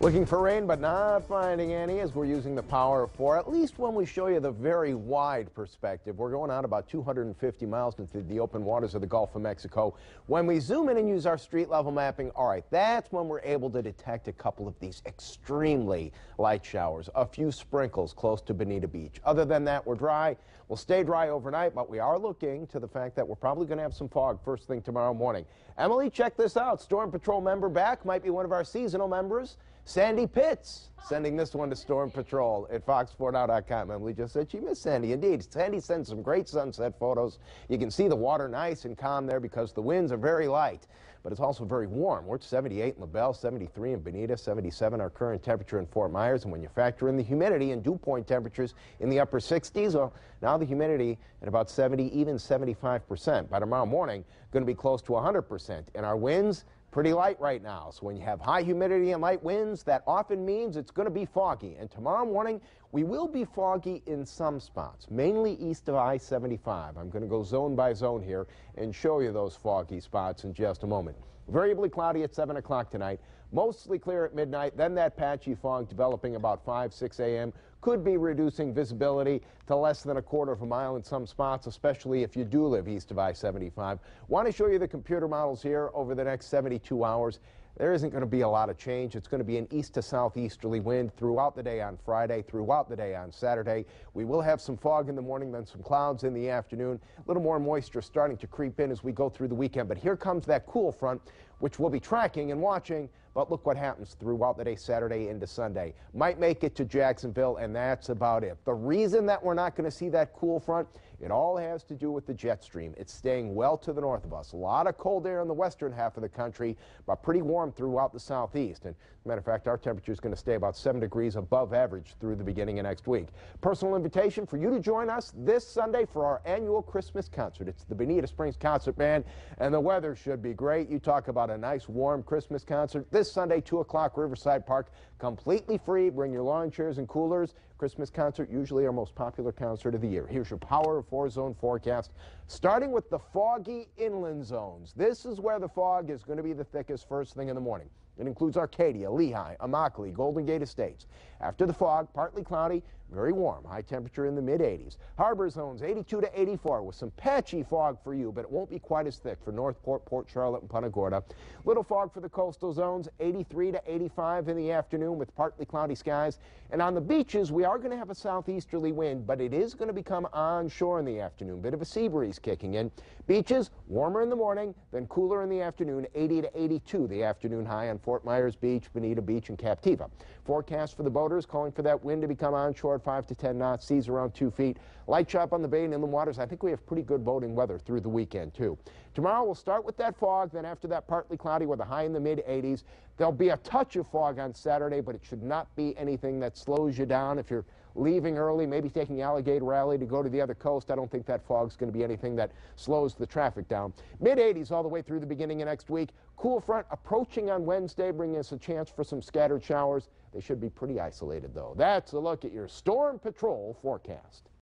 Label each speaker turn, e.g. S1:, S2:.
S1: Looking for rain, but not finding any as we're using the power of 4, at least when we show you the very wide perspective. We're going out about 250 miles into the open waters of the Gulf of Mexico. When we zoom in and use our street level mapping, all right, that's when we're able to detect a couple of these extremely light showers, a few sprinkles close to Bonita Beach. Other than that, we're dry. We'll stay dry overnight, but we are looking to the fact that we're probably going to have some fog first thing tomorrow morning. Emily, check this out. Storm Patrol member back, might be one of our seasonal members. Sandy Pitts sending this one to Storm Patrol at fox4now.com. Emily just said she missed Sandy. Indeed, Sandy sends some great sunset photos. You can see the water nice and calm there because the winds are very light, but it's also very warm. We're at 78 in LaBelle, 73 in Bonita, 77 our current temperature in Fort Myers, and when you factor in the humidity and dew point temperatures in the upper 60s, well, now the humidity at about 70, even 75%. By tomorrow morning, going to be close to 100%, and our winds pretty light right now. So when you have high humidity and light winds, that often means it's going to be foggy. And tomorrow morning, we will be foggy in some spots, mainly east of I-75. I'm going to go zone by zone here and show you those foggy spots in just a moment. Variably cloudy at 7 o'clock tonight, mostly clear at midnight, then that patchy fog developing about 5, 6 a.m. could be reducing visibility to less than a quarter of a mile in some spots, especially if you do live east of I-75. Want to show you the computer models here over the next 72 hours. There isn't going to be a lot of change. It's going to be an east to southeasterly wind throughout the day on Friday, throughout the day on Saturday. We will have some fog in the morning, then some clouds in the afternoon. A little more moisture starting to creep in as we go through the weekend. But here comes that cool front, which we'll be tracking and watching. But look what happens throughout the day, Saturday into Sunday. Might make it to Jacksonville, and that's about it. The reason that we're not going to see that cool front, it all has to do with the jet stream. It's staying well to the north of us. A lot of cold air in the western half of the country, but pretty warm throughout the southeast. And as a matter of fact, our temperature is going to stay about 7 degrees above average through the beginning of next week. Personal invitation for you to join us this Sunday for our annual Christmas concert. It's the Bonita Springs Concert Band, and the weather should be great. You talk about a nice, warm Christmas concert. This Sunday, 2 o'clock, Riverside Park, completely free. Bring your lawn chairs and coolers. Christmas concert, usually our most popular concert of the year. Here's your Power of 4 zone forecast, starting with the foggy inland zones. This is where the fog is going to be the thickest first thing in the morning. It includes Arcadia, Lehigh, Immokalee, Golden Gate Estates. After the fog, partly cloudy, very warm, high temperature in the mid-80s. Harbor zones 82 to 84 with some patchy fog for you, but it won't be quite as thick for Northport, Port Charlotte, and Punta Gorda. Little fog for the coastal zones, 83 to 85 in the afternoon with partly cloudy skies. And on the beaches, we are going to have a southeasterly wind, but it is going to become onshore in the afternoon. Bit of a sea breeze kicking in. Beaches, warmer in the morning, then cooler in the afternoon, 80 to 82 the afternoon high on Fort Myers Beach, Bonita Beach, and Captiva. Forecast for the boaters calling for that wind to become onshore at 5 to 10 knots, seas around 2 feet. Light chop on the bay and inland waters. I think we have pretty good boating weather through the weekend, too. Tomorrow we'll start with that fog, then after that partly cloudy with a high in the mid-80s. There'll be a touch of fog on Saturday, but it should not be anything that slows you down. If you're leaving early, maybe taking Alligator Alley to go to the other coast, I don't think that fog's going to be anything that slows the traffic down. Mid-80s all the way through the beginning of next week. Cool front approaching on Wednesday, bringing us a chance for some scattered showers. They should be pretty isolated, though. That's a look at your Storm Patrol forecast.